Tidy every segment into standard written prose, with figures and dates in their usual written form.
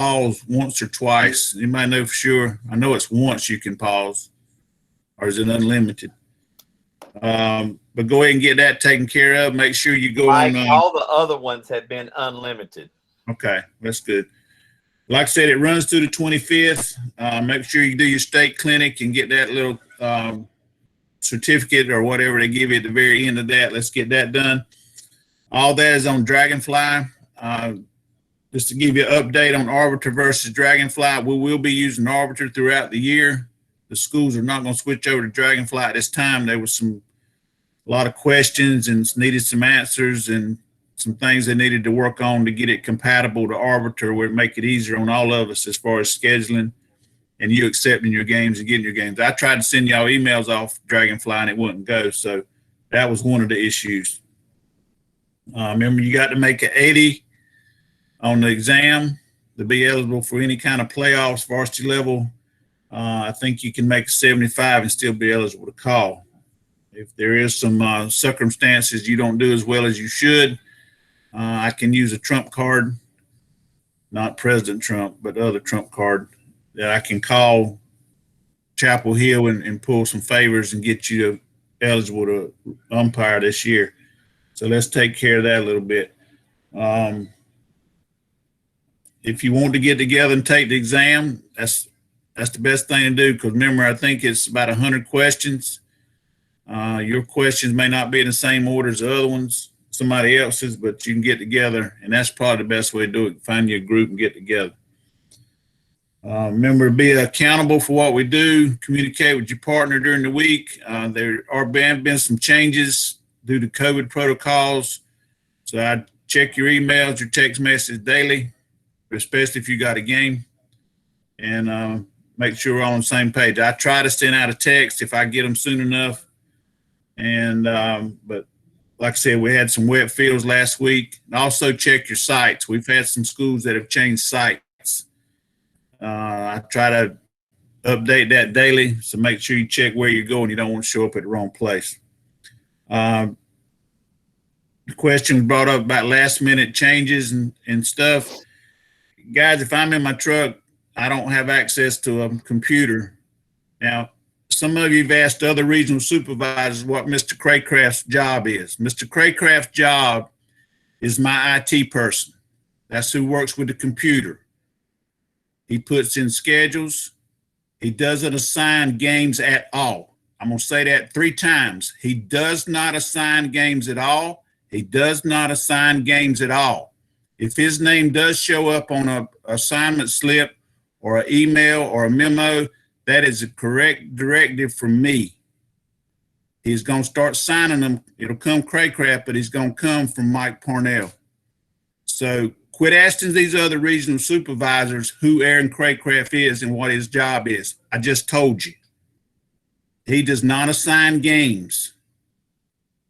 pause once or twice. You might know for sure. I know it's once you can pause, or is it unlimited? But go ahead and get that taken care of. Make sure you go on. All the other ones have been unlimited. Okay, that's good. Like I said, it runs through the 25th. Make sure you do your state clinic and get that little certificate or whatever they give you at the very end of that. Let's get that done. All that is on Dragonfly. Just to give you an update on Arbiter versus Dragonfly, we will be using Arbiter throughout the year. The schools are not going to switch over to Dragonfly at this time. There was a lot of questions and needed some answers and some things they needed to work on to get it compatible to Arbiter, where it make it easier on all of us as far as scheduling and you accepting your games and getting your games. I tried to send y'all emails off Dragonfly and it wouldn't go. So that was one of the issues. Remember, you got to make an 80 on the exam to be eligible for any kind of playoffs, varsity level. I think you can make a 75 and still be eligible to call. If there is some circumstances you don't do as well as you should, I can use a trump card, not President Trump, but the other trump card that I can call Chapel Hill and pull some favors and get you eligible to umpire this year. So let's take care of that a little bit. If you want to get together and take the exam, that's the best thing to do, because remember, I think it's about 100 questions. Your questions may not be in the same order as the other ones, somebody else's, but you can get together, and that's probably the best way to do it. Find you a group and get together. Remember to be accountable for what we do. Communicate with your partner during the week. There are been some changes due to COVID protocols, so I check your emails, your text messages daily, especially if you got a game, and make sure we're all on the same page. I try to send out a text if I get them soon enough. And but like I said, we had some wet fields last week. And also check your sites. We've had some schools that have changed sites. I try to update that daily, so make sure you check where you're going. You don't want to show up at the wrong place. The question was brought up about last minute changes and stuff. Guys, if I'm in my truck, I don't have access to a computer. Now, some of you have asked other regional supervisors what Mr. Craycraft's job is. Mr. Craycraft's job is my IT person. That's who works with the computer. He puts in schedules. He doesn't assign games at all. I'm going to say that 3 times. He does not assign games at all. He does not assign games at all. If his name does show up on an assignment slip or an email or a memo, that is a correct directive from me. He's going to start signing them. It'll come Craycraft, but he's going to come from Mike Parnell. So quit asking these other regional supervisors who Aaron Craycraft is and what his job is. I just told you. He does not assign games.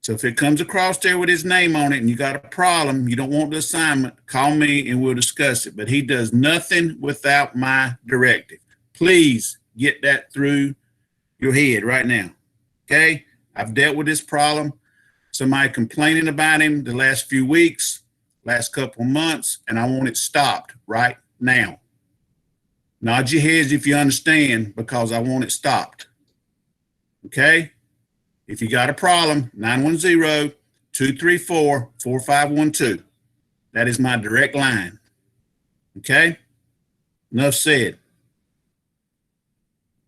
So if it comes across there with his name on it and you got a problem, you don't want the assignment, call me and we'll discuss it. But he does nothing without my directive. Please get that through your head right now. Okay? I've dealt with this problem. Somebody complaining about him the last few weeks, last couple of months, and I want it stopped right now. Nod your heads if you understand, because I want it stopped. Okay? If you got a problem, 910-234-4512. That is my direct line. Okay? Enough said.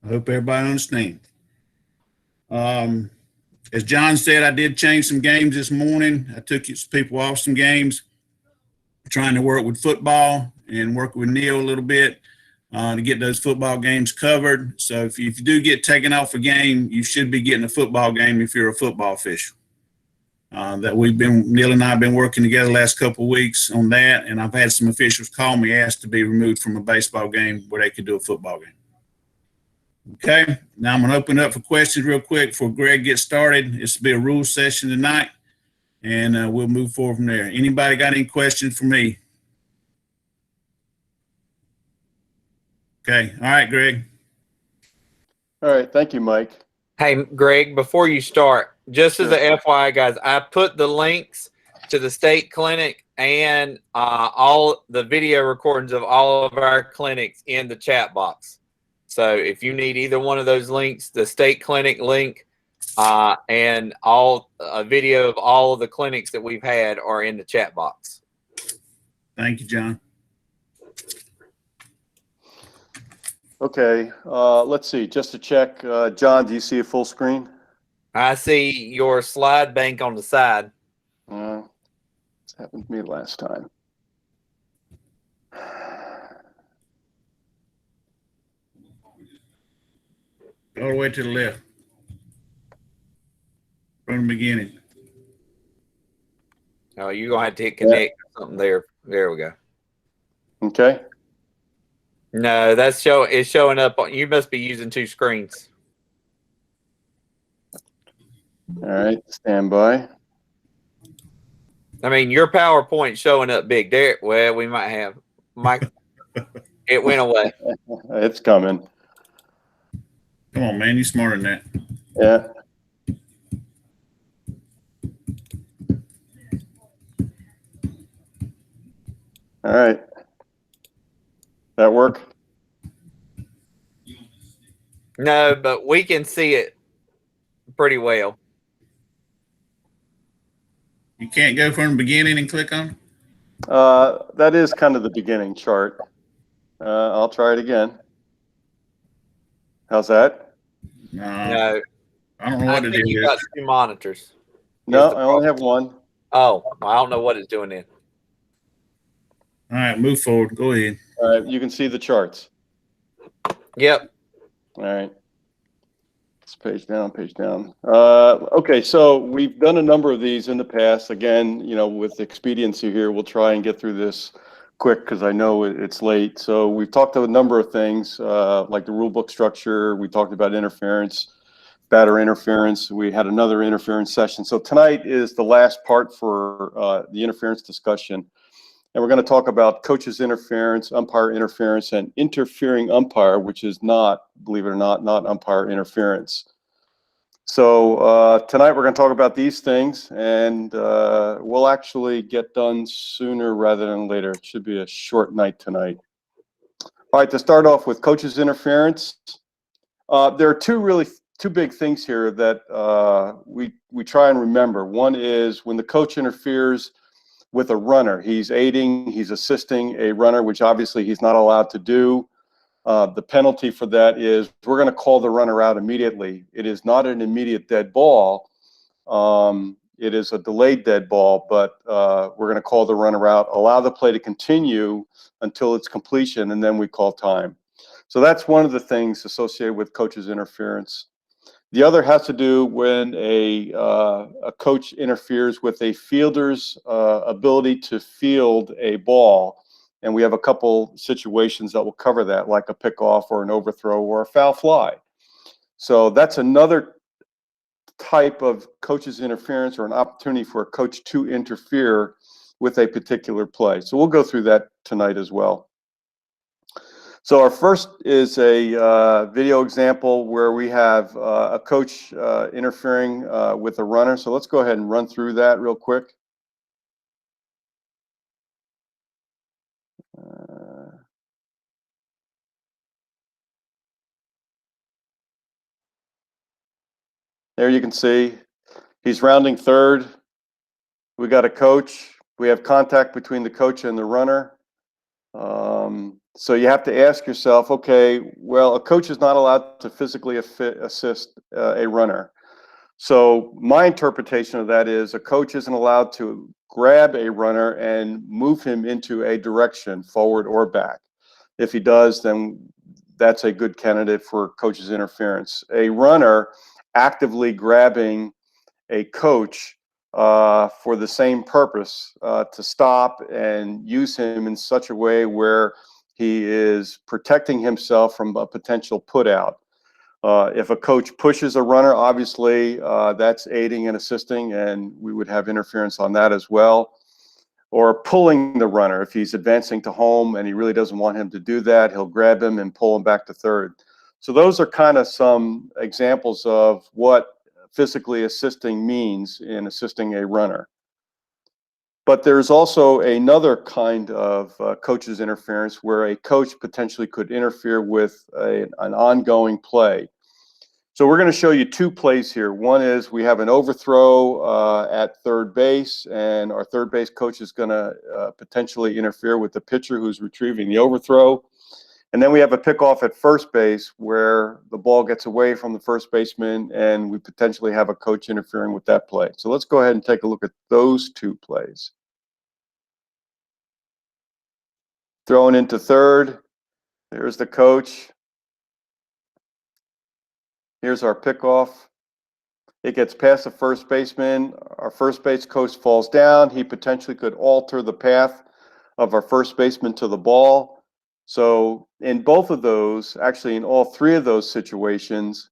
I hope everybody understands. As John said, I did change some games this morning. I took some people off some games, trying to work with football and work with Neil a little bit to get those football games covered. So if you do get taken off a game, you should be getting a football game if you're a football official. Neil and I have been working together the last couple of weeks on that, and I've had some officials call me, asked to be removed from a baseball game where they could do a football game. Okay, now I'm going to open up for questions real quick before Greg gets started. This will be a rules session tonight, and we'll move forward from there. Anybody got any questions for me? Okay, all right, Greg. All right, thank you, Mike. Hey, Greg, before you start, just as a FYI, guys, I put the links to the state clinic and all the video recordings of all of our clinics in the chat box. So if you need either one of those links, the state clinic link and a video of all of the clinics that we've had are in the chat box. Thank you, John. Okay, let's see, just to check, John, do you see a full screen? I see your slide bank on the side. This happened to me last time. All the way to the left. From the beginning. Oh, you're going to have to hit connect or something there. There we go. Okay. No, it's showing up. You must be using two screens. All right, stand by. I mean, your PowerPoint's showing up big. There, well, we might have. Mike, it went away. It's coming. Come on, man. You're smarter than that. Yeah. All right. That work? No, but we can see it pretty well. You can't go from the beginning and click on it? That is kind of the beginning chart. I'll try it again. How's that? No, I don't know what it think you is. got two monitors. No, I only have one. Oh, I don't know what it's doing then. All right, move forward. Go ahead. All right, you can see the charts. Yep. All right. It's page down, page down. Okay, so we've done a number of these in the past. Again, you know, with expediency here, we'll try and get through this quick because I know it's late. So we've talked about a number of things like the rule book structure. We talked about interference, batter interference. We had another interference session. So tonight is the last part for the interference discussion. And we're going to talk about coaches interference, umpire interference, and interfering umpire, which is not, believe it or not umpire interference. So tonight we're going to talk about these things, and we'll actually get done sooner rather than later. It should be a short night tonight. All right, to start off with coaches interference, there are two big things here that we try and remember. One is when the coach interferes with a runner, he's aiding, he's assisting a runner, which obviously he's not allowed to do. The penalty for that is we're going to call the runner out immediately. It is not an immediate dead ball. It is a delayed dead ball, but we're going to call the runner out, allow the play to continue until its completion, and then we call time. So that's one of the things associated with coach's interference. The other has to do when a coach interferes with a fielder's ability to field a ball. And we have a couple situations that will cover that, like a pickoff or an overthrow or a foul fly. So that's another type of coach's interference or an opportunity for a coach to interfere with a particular play. So we'll go through that tonight as well. So our first is a video example where we have a coach interfering with a runner. So let's go ahead and run through that real quick. There you can see he's rounding third. We got a coach. We have contact between the coach and the runner. So you have to ask yourself, okay, well, a coach is not allowed to physically assist a runner. So my interpretation of that is a coach isn't allowed to grab a runner and move him into a direction, forward or back. If he does, then that's a good candidate for coach's interference. A runner actively grabbing a coach for the same purpose, to stop and use him in such a way where he is protecting himself from a potential put out. If a coach pushes a runner, obviously that's aiding and assisting, and we would have interference on that as well. Or pulling the runner. If he's advancing to home and he really doesn't want him to do that, he'll grab him and pull him back to third. So those are kind of some examples of what physically assisting means in assisting a runner. But there's also another kind of coach's interference where a coach potentially could interfere with an ongoing play. So we're going to show you two plays here. One is we have an overthrow at third base, and our third base coach is going to potentially interfere with the pitcher who's retrieving the overthrow. And then we have a pickoff at first base where the ball gets away from the first baseman, and we potentially have a coach interfering with that play. So let's go ahead and take a look at those two plays. Throwing into third. There's the coach. Here's our pickoff. It gets past the first baseman. Our first base coach falls down. He potentially could alter the path of our first baseman to the ball. So in both of those, actually in all three of those situations,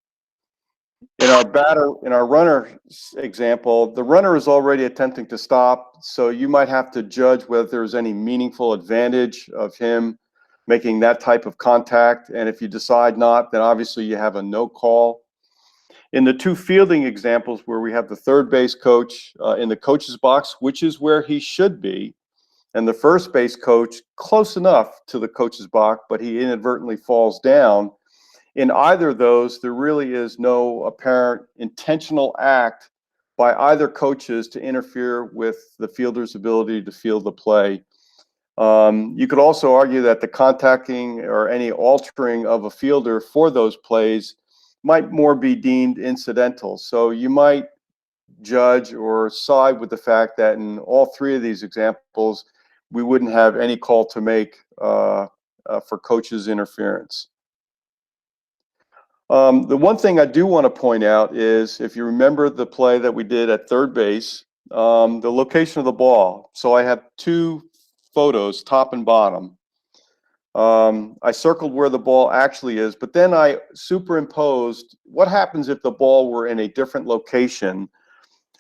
in our runner example, the runner is already attempting to stop. So you might have to judge whether there's any meaningful advantage of him making that type of contact. And if you decide not, then obviously you have a no call. In the two fielding examples where we have the third base coach in the coach's box, which is where he should be, and the first base coach close enough to the coach's box, but he inadvertently falls down, in either of those, there really is no apparent intentional act by either coaches to interfere with the fielder's ability to field the play. You could also argue that the contacting or any altering of a fielder for those plays might more be deemed incidental. So you might judge or side with the fact that in all three of these examples, we wouldn't have any call to make for coaches' interference. The one thing I do want to point out is, if you remember the play that we did at third base, the location of the ball. So I have two photos, top and bottom. I circled where the ball actually is, but then I superimposed what happens if the ball were in a different location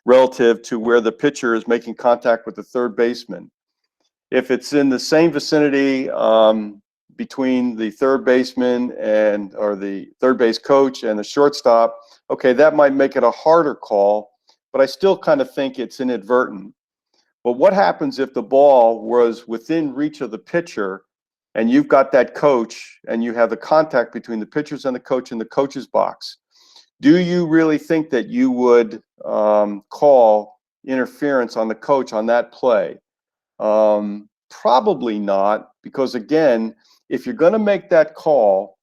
relative to where the pitcher is making contact with the third baseman. If it's in the same vicinity between the third baseman or the third base coach and the shortstop, okay, that might make it a harder call, but I still kind of think it's inadvertent. But what happens if the ball was within reach of the pitcher, and you've got that coach, and you have the contact between the pitchers and the coach in the coach's box? Do you really think that you would call interference on the coach on that play? Probably not, because again, if you're going to make that call,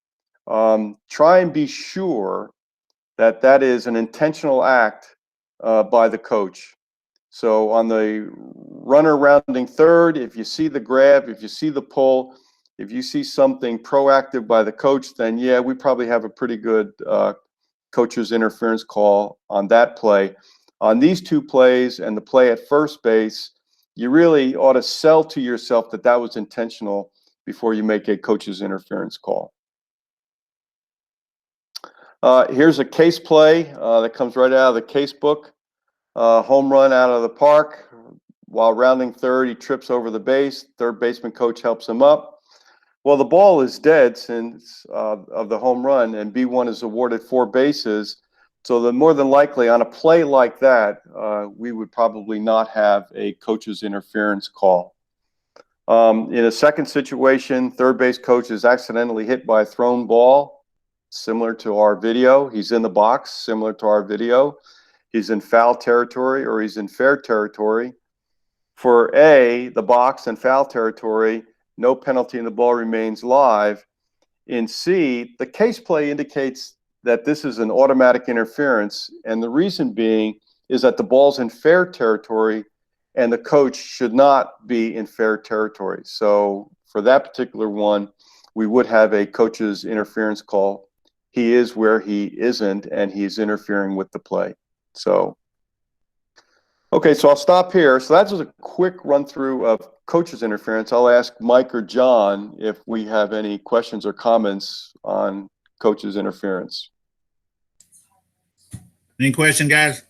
try and be sure that that is an intentional act by the coach. So on the runner rounding third, if you see the grab, if you see the pull, if you see something proactive by the coach, then yeah, we probably have a pretty good coach's interference call on that play. On these two plays and the play at first base, you really ought to sell to yourself that that was intentional before you make a coach's interference call. Here's a case play that comes right out of the case book. Home run out of the park. While rounding third, he trips over the base. Third baseman coach helps him up. Well, the ball is dead since of the home run, and B1 is awarded 4 bases. So the more than likely on a play like that, we would probably not have a coach's interference call. In a second situation, third base coach is accidentally hit by a thrown ball, similar to our video. He's in the box, similar to our video. He's in foul territory or he's in fair territory. For A, the box and foul territory, no penalty and the ball remains live. In C, the case play indicates that this is an automatic interference, and the reason being is that the ball's in fair territory and the coach should not be in fair territory. So for that particular one, we would have a coach's interference call. He is where he isn't, and he's interfering with the play. So, okay, so I'll stop here. So that's just a quick run through of coach's interference. I'll ask Mike or John if we have any questions or comments on coach's interference. Any question, guys?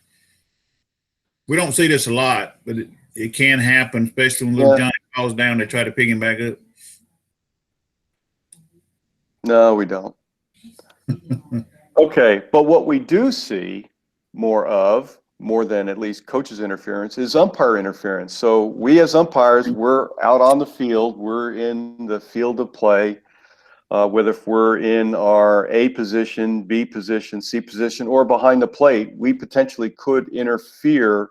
We don't see this a lot, but it can happen, especially when little Johnny falls down, they try to pick him back up. No, we don't. Okay, but what we do see more of more than at least coach's interference, is umpire interference. So we as umpires, we're out on the field, we're in the field of play, whether if we're in our A position, B position, C position, or behind the plate, we potentially could interfere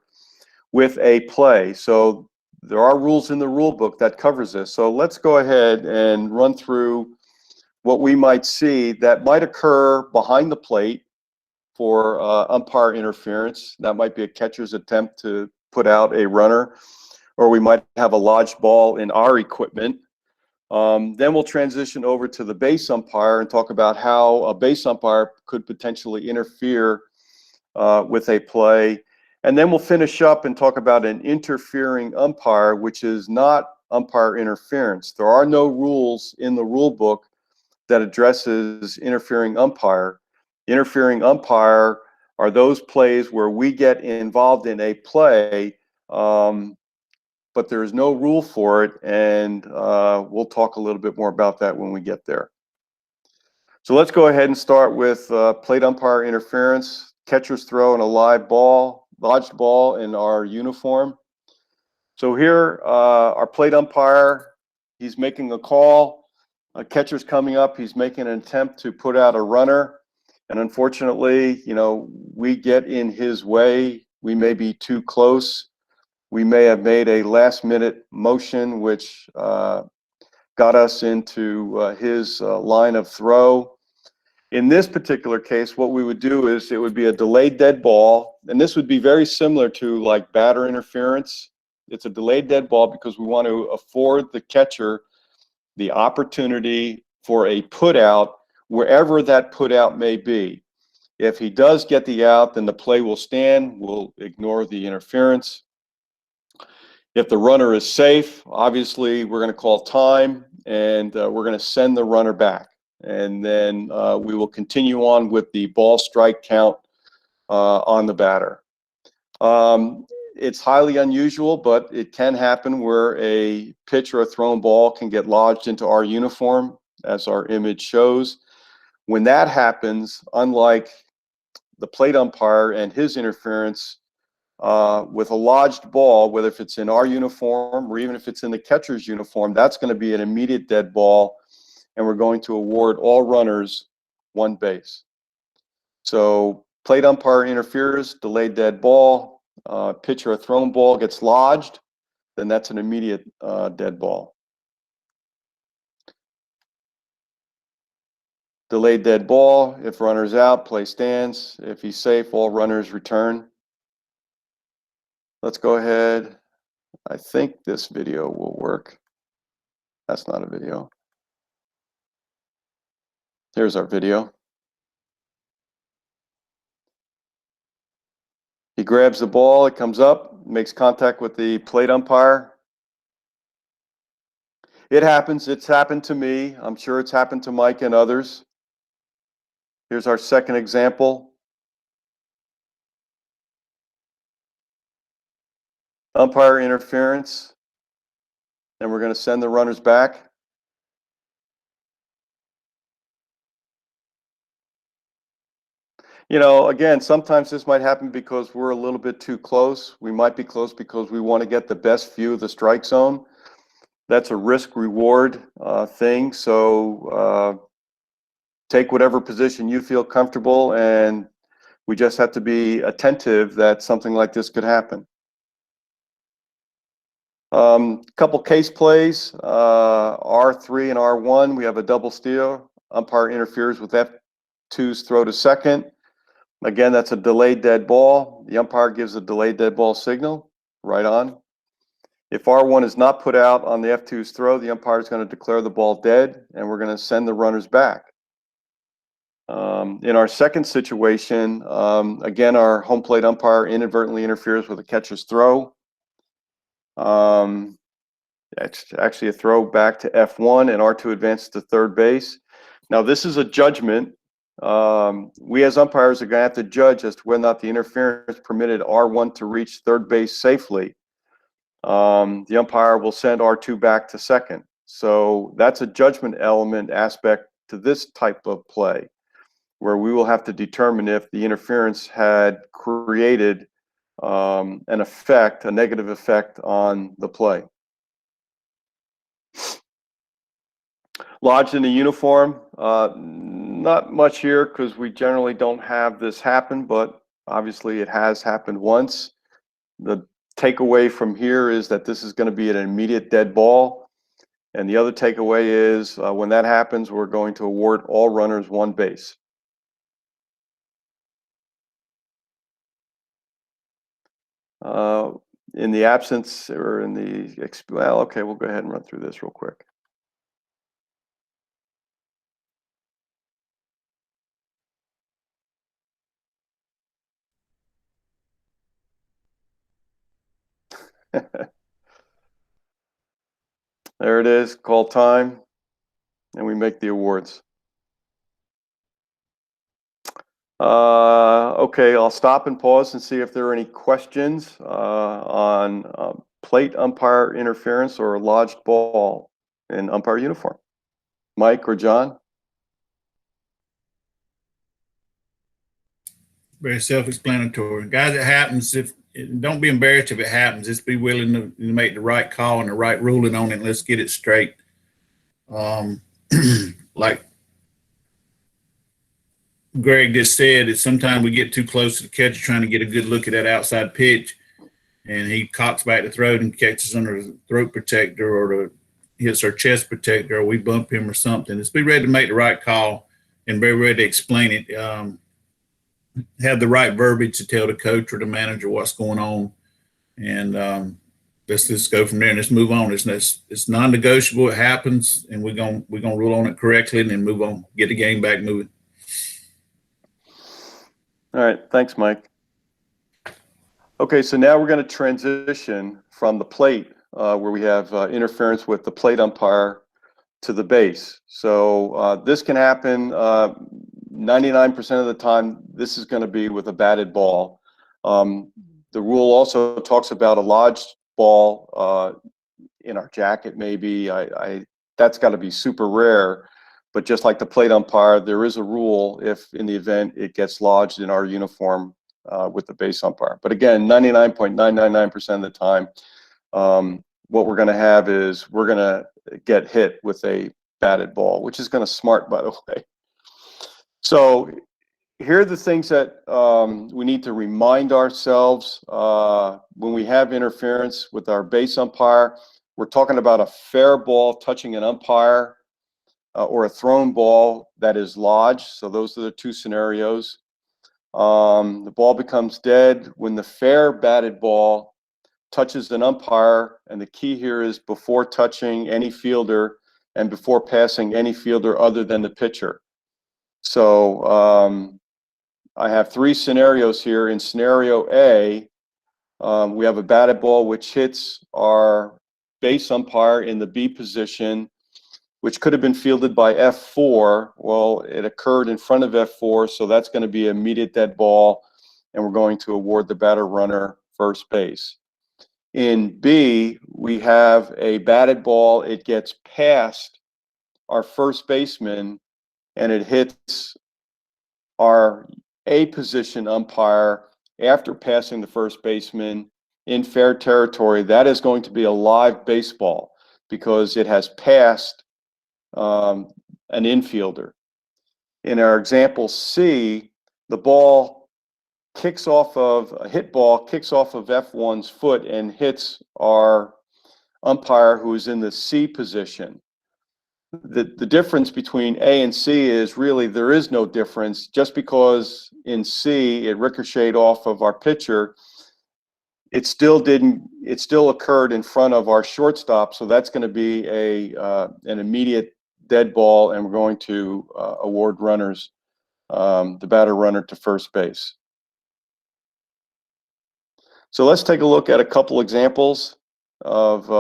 with a play. So there are rules in the rule book that covers this. So let's go ahead and run through what we might see that might occur behind the plate for umpire interference. That might be a catcher's attempt to put out a runner, or we might have a lodged ball in our equipment. Then we'll transition over to the base umpire and talk about how a base umpire could potentially interfere with a play. And then we'll finish up and talk about an interfering umpire, which is not umpire interference. There are no rules in the rule book that addresses interfering umpire. Interfering umpire are those plays where we get involved in a play, but there is no rule for it, and we'll talk a little bit more about that when we get there. So let's go ahead and start with plate umpire interference, catcher's throw and a live ball, lodged ball in our uniform. So here, our plate umpire, he's making a call. A catcher's coming up, he's making an attempt to put out a runner, and unfortunately, you know, we get in his way. We may be too close. We may have made a last-minute motion, which got us into his line of throw. In this particular case, what we would do is it would be a delayed dead ball, and this would be very similar to like batter interference. It's a delayed dead ball because we want to afford the catcher the opportunity for a put out wherever that put out may be. If he does get the out, then the play will stand. We'll ignore the interference. If the runner is safe, obviously we're going to call time, and we're going to send the runner back. And then we will continue on with the ball strike count on the batter. It's highly unusual, but it can happen where a pitch or a thrown ball can get lodged into our uniform, as our image shows. When that happens, unlike the plate umpire and his interference, with a lodged ball, whether if it's in our uniform or even if it's in the catcher's uniform, that's going to be an immediate dead ball, and we're going to award all runners one base. So plate umpire interferes, delayed dead ball. Pitch or a thrown ball gets lodged, then that's an immediate dead ball. Delayed dead ball, if runner's out, play stands. If he's safe, all runners return. Let's go ahead. I think this video will work. That's not a video. Here's our video. He grabs the ball, it comes up, makes contact with the plate umpire. It happens, it's happened to me. I'm sure it's happened to Mike and others. Here's our second example. Umpire interference, and we're going to send the runners back. You know, again, sometimes this might happen because we're a little bit too close. We might be close because we want to get the best view of the strike zone. That's a risk-reward thing. So take whatever position you feel comfortable, and we just have to be attentive that something like this could happen. Couple case plays, R3 and R1, we have a double steal. Umpire interferes with F2's throw to second. Again, that's a delayed dead ball. The umpire gives a delayed dead ball signal, right on. If R1 is not put out on the F2's throw, the umpire is going to declare the ball dead, and we're going to send the runners back. In our second situation, again, our home plate umpire inadvertently interferes with a catcher's throw. It's actually a throw back to F1, and R2 advances to third base. Now, this is a judgment. We as umpires are going to have to judge as to whether or not the interference permitted R1 to reach third base safely. The umpire will send R2 back to second. So that's a judgment element aspect to this type of play, where we will have to determine if the interference had created an effect, a negative effect on the play. Lodged in a uniform, not much here because we generally don't have this happen, but obviously it has happened once. The takeaway from here is that this is going to be an immediate dead ball. And the other takeaway is when that happens, we're going to award all runners 1 base. In the absence or in the, well, okay, we'll go ahead and run through this real quick. There it is, call time, and we make the awards. Okay, I'll stop and pause and see if there are any questions on plate umpire interference or lodged ball in umpire uniform. Mike or John? Very self-explanatory. Guys, it happens. Don't be embarrassed if it happens. Just be willing to make the right call and the right ruling on it. And let's get it straight. Like Greg just said, it's sometimes we get too close to the catcher trying to get a good look at that outside pitch, and he cocks back the throat and catches under the throat protector or hits our chest protector, or we bump him or something. Just be ready to make the right call and be ready to explain it. Have the right verbiage to tell the coach or the manager what's going on, and let's just go from there and let's move on. It's non-negotiable. It happens, and we're gonna rule on it correctly and then move on, get the game back moving. All right, thanks, Mike. Okay, so now we're going to transition from the plate, where we have interference with the plate umpire, to the base. So this can happen 99% of the time. This is going to be with a batted ball. The rule also talks about a lodged ball in our jacket, maybe. That's got to be super rare. But just like the plate umpire, there is a rule if in the event it gets lodged in our uniform with the base umpire. But again, 99.999% of the time, what we're going to have is we're going to get hit with a batted ball, which is going to smart, by the way. So here are the things that we need to remind ourselves when we have interference with our base umpire. We're talking about a fair ball touching an umpire or a thrown ball that is lodged. So those are the two scenarios. The ball becomes dead when the fair batted ball touches an umpire, and the key here is before touching any fielder and before passing any fielder other than the pitcher. So I have 3 scenarios here. In scenario A, we have a batted ball which hits our base umpire in the B position, which could have been fielded by F4. Well, it occurred in front of F4, so that's going to be an immediate dead ball, and we're going to award the batter runner first base. In B, we have a batted ball. It gets past our first baseman, and it hits our A position umpire after passing the first baseman in fair territory. That is going to be a live baseball because it has passed an infielder. In our example C, the ball kicks off of a hit ball, kicks off of F1's foot and hits our umpire who is in the C position. The difference between A and C is really there is no difference. Just because in C it ricocheted off of our pitcher, it still occurred in front of our shortstop, so that's going to be an immediate dead ball, and we're going to award runners, the batter runner to first base. So let's take a look at a couple examples of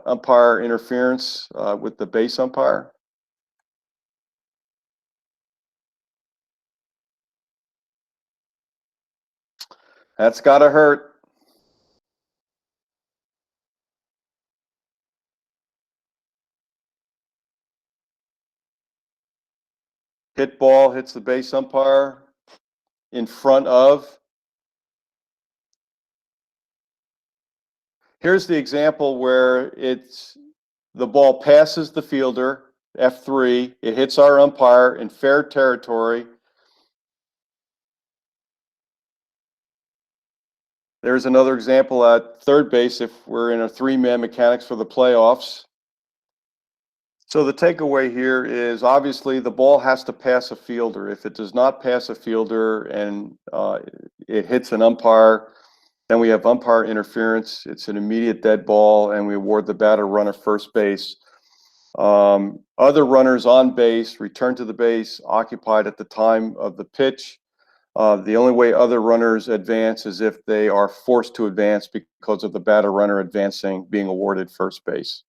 umpire interference with the base umpire. That's gotta hurt. Hit ball hits the base umpire in front of here's the example where the ball passes the fielder, F3, it hits our umpire in fair territory. There's another example at third base if we're in a three-man mechanics for the playoffs. So the takeaway here is obviously the ball has to pass a fielder. If it does not pass a fielder and it hits an umpire, then we have umpire interference. It's an immediate dead ball, and we award the batter runner first base. Other runners on base return to the base occupied at the time of the pitch. The only way other runners advance is if they are forced to advance because of the batter runner advancing, being awarded first base.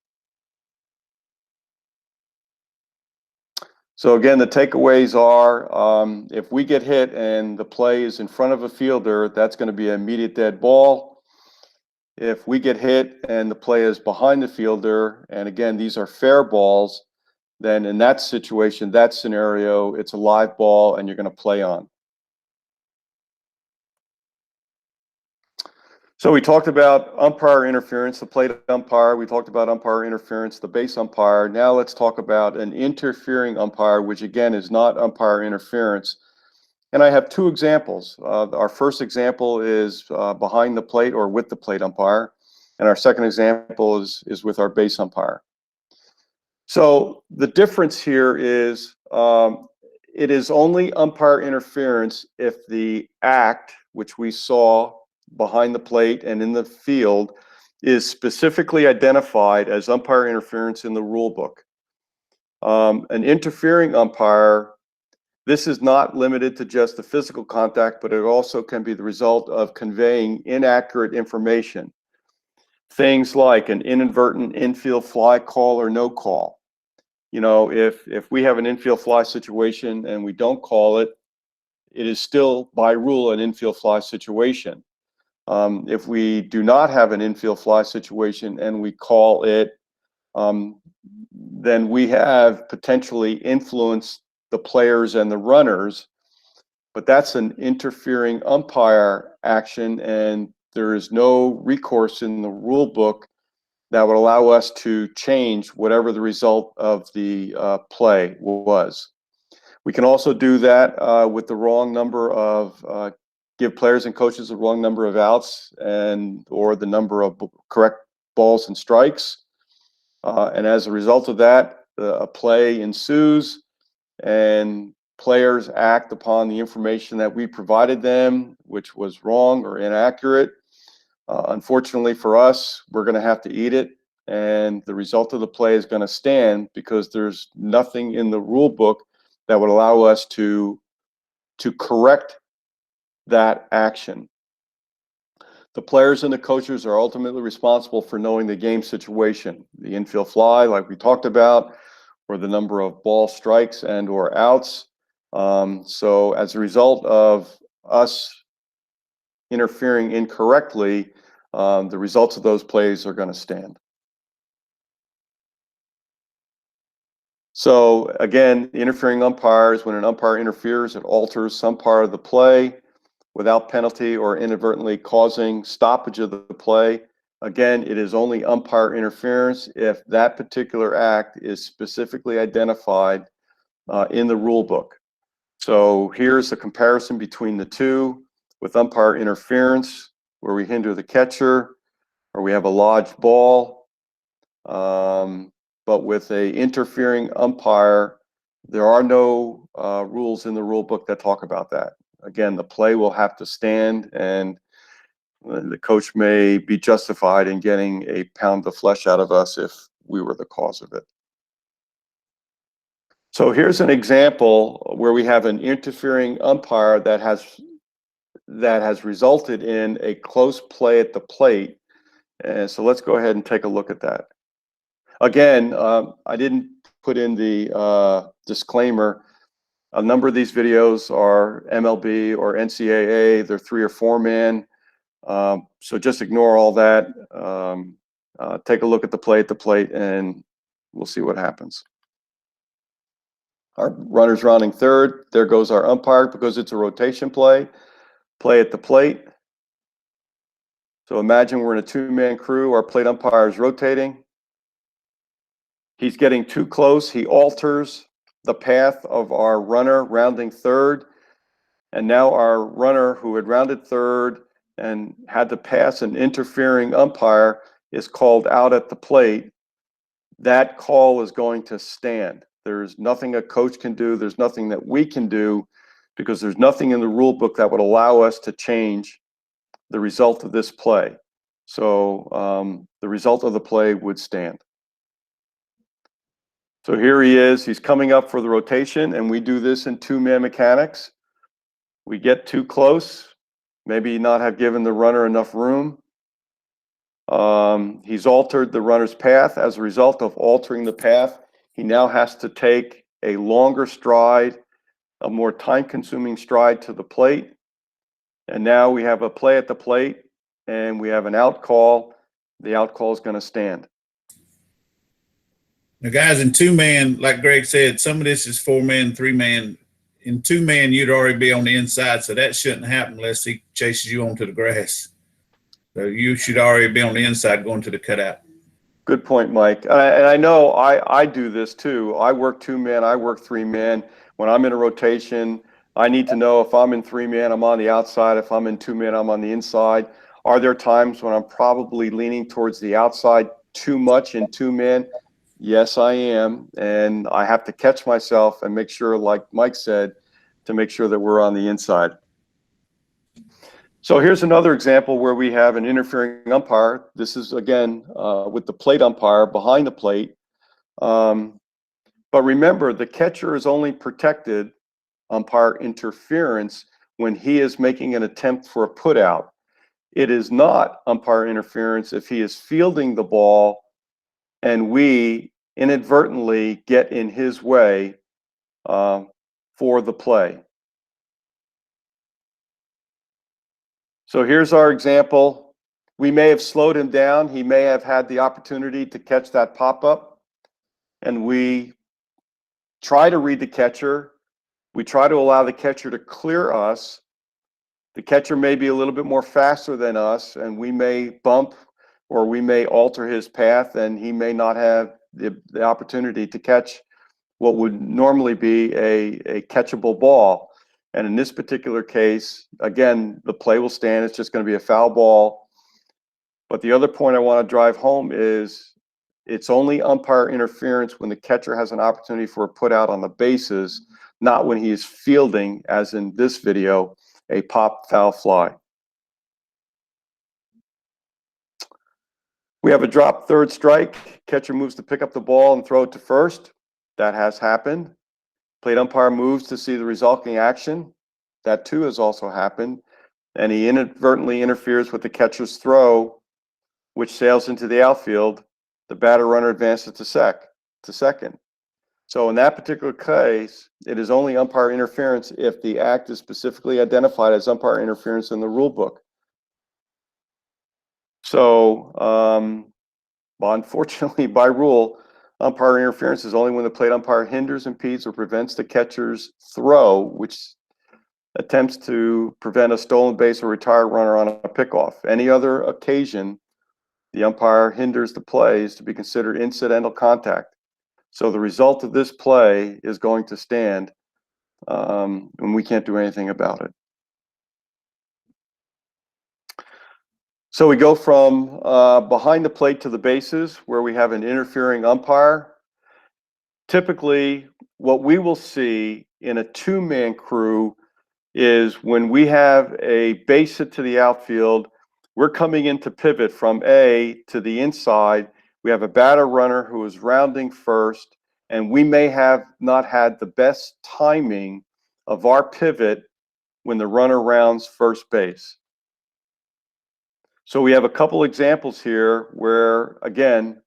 So again, the takeaways are, if we get hit and the play is in front of a fielder, that's going to be an immediate dead ball. If we get hit and the play is behind the fielder, and again, these are fair balls, then in that situation, that scenario, it's a live ball and you're going to play on. So we talked about umpire interference, the plate umpire. We talked about umpire interference, the base umpire. Now let's talk about an interfering umpire, which again is not umpire interference. And I have two examples. Our first example is behind the plate or with the plate umpire. And our second example is with our base umpire. So the difference here is it is only umpire interference if the act, which we saw behind the plate and in the field, is specifically identified as umpire interference in the rule book. An interfering umpire, this is not limited to just the physical contact, but it also can be the result of conveying inaccurate information. Things like an inadvertent infield fly call or no call. You know, if we have an infield fly situation and we don't call it, it is still by rule an infield fly situation. If we do not have an infield fly situation and we call it, then we have potentially influenced the players and the runners, but that's an interfering umpire action, and there is no recourse in the rule book that would allow us to change whatever the result of the play was. We can also do that with the wrong number of give players and coaches the wrong number of outs or the number of correct balls and strikes. And as a result of that, a play ensues and players act upon the information that we provided them, which was wrong or inaccurate. Unfortunately for us, we're going to have to eat it. And the result of the play is going to stand because there's nothing in the rule book that would allow us to correct that action. The players and the coaches are ultimately responsible for knowing the game situation, the infield fly, like we talked about, or the number of ball strikes and or outs. So as a result of us interfering incorrectly, the results of those plays are going to stand. So again, interfering umpires, when an umpire interferes, it alters some part of the play without penalty or inadvertently causing stoppage of the play. Again, it is only umpire interference if that particular act is specifically identified in the rule book. So here's a comparison between the two. With umpire interference, where we hinder the catcher or we have a lodged ball, but with a interfering umpire, there are no rules in the rule book that talk about that. Again, the play will have to stand, and the coach may be justified in getting a pound of flesh out of us if we were the cause of it. So here's an example where we have an interfering umpire that has resulted in a close play at the plate. And so let's go ahead and take a look at that. Again, I didn't put in the disclaimer. A number of these videos are MLB or NCAA. They're 3 or 4 man. So just ignore all that. Take a look at the play at the plate, and we'll see what happens. Our runner's rounding third. There goes our umpire because it's a rotation play. Play at the plate. So imagine we're in a two-man crew, our plate umpire is rotating. He's getting too close. He alters the path of our runner rounding third. And now our runner who had rounded third and had to pass an interfering umpire is called out at the plate. That call is going to stand. There's nothing a coach can do. There's nothing that we can do because there's nothing in the rule book that would allow us to change the result of this play. So the result of the play would stand. So here he is. He's coming up for the rotation, and we do this in two-man mechanics. We get too close, maybe not have given the runner enough room. He's altered the runner's path. As a result of altering the path, he now has to take a longer stride, a more time-consuming stride to the plate. And now we have a play at the plate, and we have an out call. The out call is going to stand. Now, guys, in two-man, like Greg said, some of this is four-man, three-man. In two-man, you'd already be on the inside, so that shouldn't happen unless he chases you onto the grass. So you should already be on the inside going to the cutout. Good point, Mike. And I know I do this too. I work two-man, I work three-man. When I'm in a rotation, I need to know if I'm in three-man, I'm on the outside. If I'm in two-man, I'm on the inside. Are there times when I'm probably leaning towards the outside too much in two-man? Yes, I am. And I have to catch myself and make sure, like Mike said, to make sure that we're on the inside. So here's another example where we have an interfering umpire. This is, again, with the plate umpire behind the plate. But remember, the catcher is only protected umpire interference when he is making an attempt for a putout. It is not umpire interference if he is fielding the ball and we inadvertently get in his way for the play. So here's our example. We may have slowed him down. He may have had the opportunity to catch that pop-up, and we try to read the catcher. We try to allow the catcher to clear us. The catcher may be a little bit more faster than us, and we may bump or we may alter his path, and he may not have the opportunity to catch what would normally be a catchable ball. And in this particular case, again, the play will stand. It's just going to be a foul ball. But the other point I want to drive home is it's only umpire interference when the catcher has an opportunity for a put out on the bases, not when he is fielding, as in this video, a pop foul fly. We have a drop third strike. Catcher moves to pick up the ball and throw it to first. That has happened. Plate umpire moves to see the resulting action. That too has also happened. And he inadvertently interferes with the catcher's throw, which sails into the outfield. The batter runner advances to second. So in that particular case, it is only umpire interference if the act is specifically identified as umpire interference in the rule book. So unfortunately, by rule, umpire interference is only when the plate umpire hinders, impedes, or prevents the catcher's throw, which attempts to prevent a stolen base or retired runner on a pickoff. Any other occasion, the umpire hinders the play is to be considered incidental contact. So the result of this play is going to stand, and we can't do anything about it. So we go from behind the plate to the bases, where we have an interfering umpire. Typically, what we will see in a two-man crew is when we have a base hit to the outfield, we're coming into pivot from A to the inside. We have a batter runner who is rounding first, and we may have not had the best timing of our pivot when the runner rounds first base. So we have a couple examples here where, again,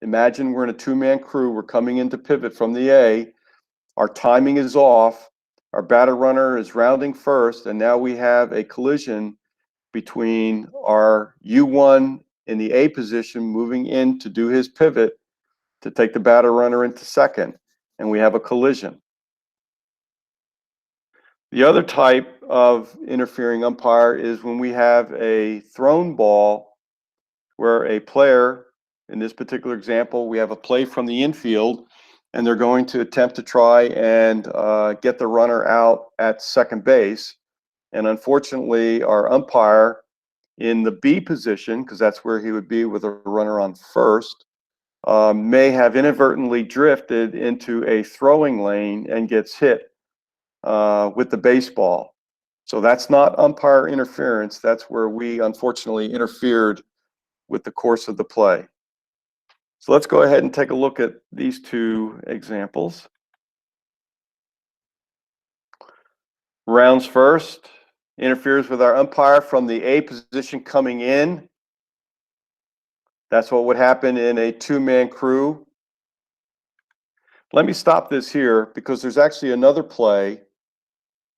imagine we're in a two-man crew. We're coming into pivot from the A. Our timing is off. Our batter runner is rounding first, and now we have a collision between our U1 in the A position moving in to do his pivot to take the batter runner into second, and we have a collision. The other type of interfering umpire is when we have a thrown ball where a player, in this particular example, we have a play from the infield, and they're going to attempt to try and get the runner out at second base. And unfortunately, our umpire in the B position, because that's where he would be with a runner on first, may have inadvertently drifted into a throwing lane and gets hit with the baseball. So that's not umpire interference. That's where we unfortunately interfered with the course of the play. So let's go ahead and take a look at these two examples. Rounds first, interferes with our umpire from the A position coming in. That's what would happen in a two-man crew. Let me stop this here because there's actually another play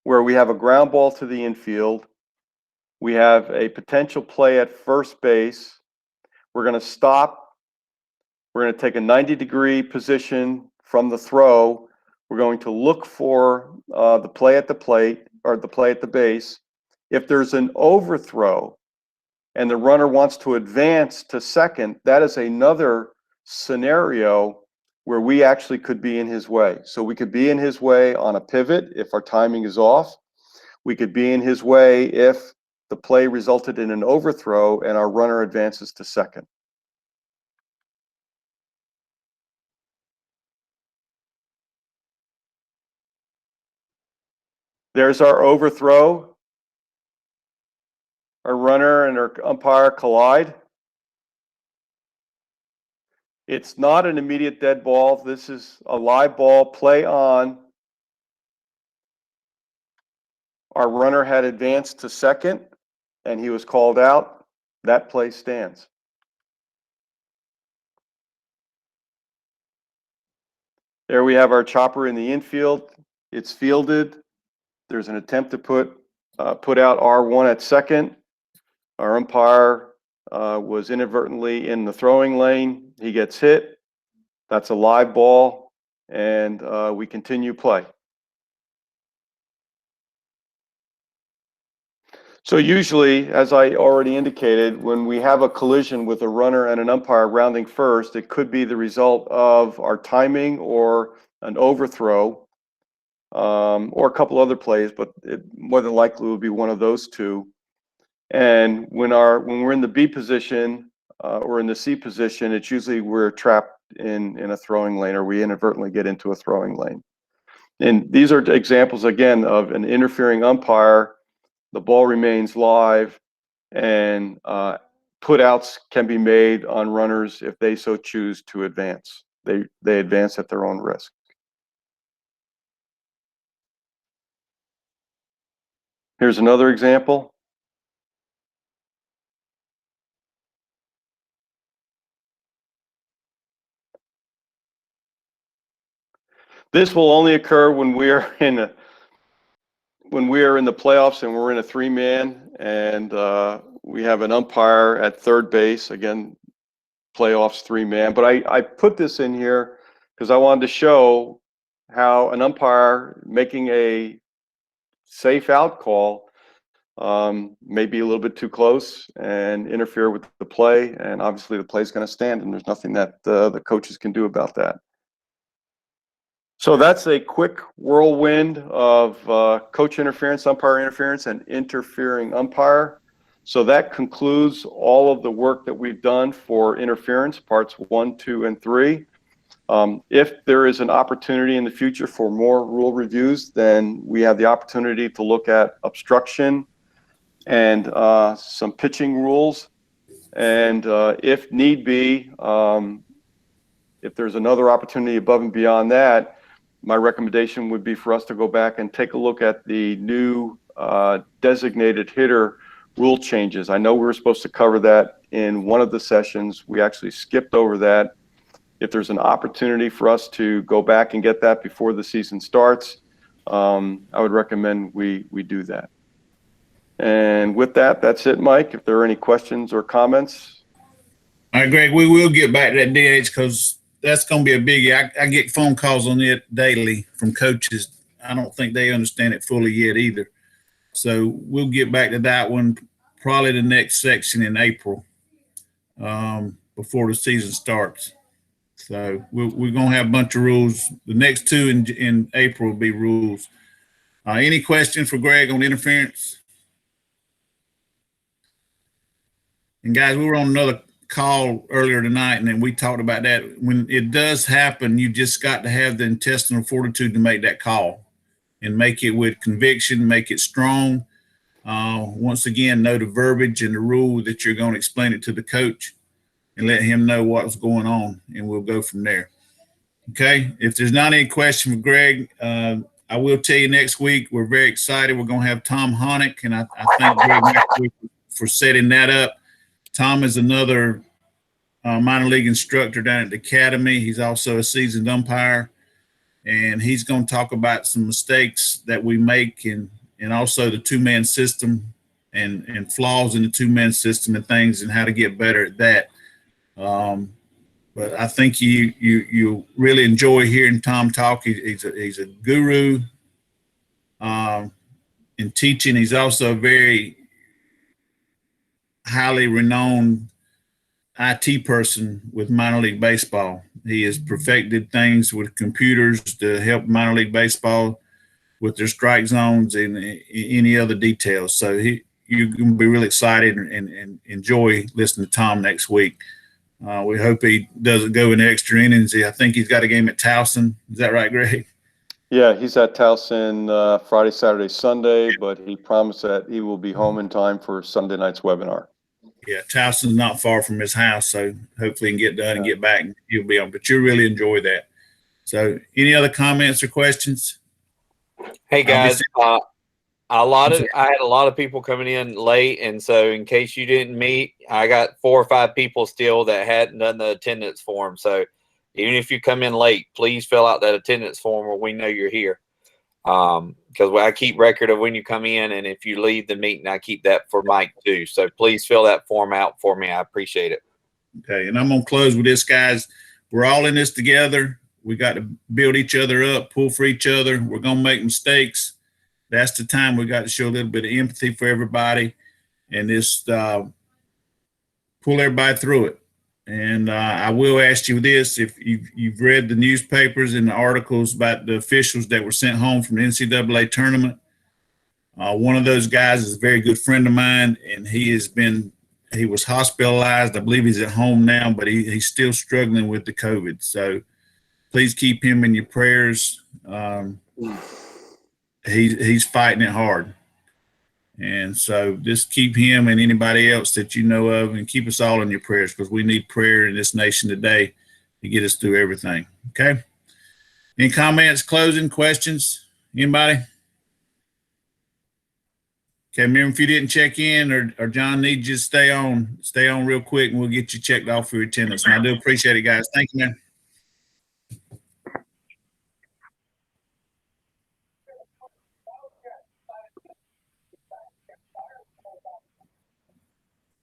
where we have a ground ball to the infield. We have a potential play at first base. We're going to stop. We're going to take a 90-degree position from the throw. We're going to look for the play at the plate or the play at the base. If there's an overthrow and the runner wants to advance to second, that is another scenario where we actually could be in his way. So we could be in his way on a pivot if our timing is off. We could be in his way if the play resulted in an overthrow and our runner advances to second. There's our overthrow. Our runner and our umpire collide. It's not an immediate dead ball. This is a live ball, play on. Our runner had advanced to second and he was called out. That play stands. There we have our chopper in the infield. It's fielded. There's an attempt to put out R1 at second. Our umpire was inadvertently in the throwing lane. He gets hit. That's a live ball, and we continue play. So usually, as I already indicated, when we have a collision with a runner and an umpire rounding first, it could be the result of our timing or an overthrow, or a couple other plays, but it more than likely will be one of those two. And when we're in the B position or in the C position, it's usually we're trapped in a throwing lane, or we inadvertently get into a throwing lane. And these are examples again of an interfering umpire. The ball remains live, and putouts can be made on runners if they so choose to advance. They advance at their own risk. Here's another example. This will only occur when we are in the playoffs and we're in a three-man and we have an umpire at third base. Again, playoffs three-man. But I put this in here because I wanted to show how an umpire making a safe out call may be a little bit too close and interfere with the play. And obviously the play is going to stand, and there's nothing that the coaches can do about that. So that's a quick whirlwind of coach interference, umpire interference, and interfering umpire. So that concludes all of the work that we've done for interference, parts 1, 2, and 3. If there is an opportunity in the future for more rule reviews, then we have the opportunity to look at obstruction and some pitching rules. And if need be, if there's another opportunity above and beyond that, my recommendation would be for us to go back and take a look at the new designated hitter rule changes. I know we were supposed to cover that in one of the sessions. We actually skipped over that. If there's an opportunity for us to go back and get that before the season starts, I would recommend we do that. And with that, that's it, Mike. If there are any questions or comments. All right, Greg, we will get back to that DH because that's going to be a biggie. I get phone calls on it daily from coaches I don't think they understand it fully yet either. So we'll get back to that one, probably the next section in April, before the season starts. So we're going to have a bunch of rules. The next two in April will be rules. Any questions for Greg on interference? And guys, we were on another call earlier tonight, and then we talked about that. When it does happen, you just got to have the intestinal fortitude to make that call and make it with conviction, make it strong. Once again, know the verbiage and the rule that you're going to explain it to the coach and let him know what's going on, and we'll go from there. Okay. If there's not any question for Greg, I will tell you next week, we're very excited. We're going to have Tom Honick, and I thank Greg next week for setting that up. Tom is another minor league instructor down at the academy. He's also a seasoned umpire, and he's going to talk about some mistakes that we make and also the two-man system and flaws in the two-man system and things and how to get better at that. But I think you really enjoy hearing Tom talk. He's a guru in teaching. He's also a very highly renowned IT person with minor league baseball. He has perfected things with computers to help minor league baseball with their strike zones and any other details. So you're going to be really excited and enjoy listening to Tom next week. We hope he doesn't go in extra innings. I think he's got a game at Towson. Is that right, Greg? Yeah, he's at Towson Friday, Saturday, Sunday, but he promised that he will be home in time for Sunday night's webinar. Yeah, Towson's not far from his house, so hopefully he can get done and get back and he'll be on. But you'll really enjoy that. So any other comments or questions? Hey guys, I had a lot of people coming in late, and so in case you didn't meet, I got 4 or 5 people still that hadn't done the attendance form. So even if you come in late, please fill out that attendance form where we know you're here. Because I keep record of when you come in, and if you leave the meeting, I keep that for Mike too. So please fill that form out for me. I appreciate it. Okay, and I'm going to close with this, guys. We're all in this together. We got to build each other up, pull for each other. We're going to make mistakes. That's the time we got to show a little bit of empathy for everybody and just pull everybody through it. And I will ask you this: if you've read the newspapers and the articles about the officials that were sent home from the NCAA tournament, one of those guys is a very good friend of mine, and he was hospitalized. I believe he's at home now, but he's still struggling with the COVID. So please keep him in your prayers. He's fighting it hard. And so just keep him and anybody else that you know of, and keep us all in your prayers, because we need prayer in this nation today to get us through everything. Okay. Any comments, closing, questions? Anybody? Okay. Remember, if you didn't check in or John needs you to stay on real quick, and we'll get you checked off for your attendance. And I do appreciate it, guys. Thank you, man.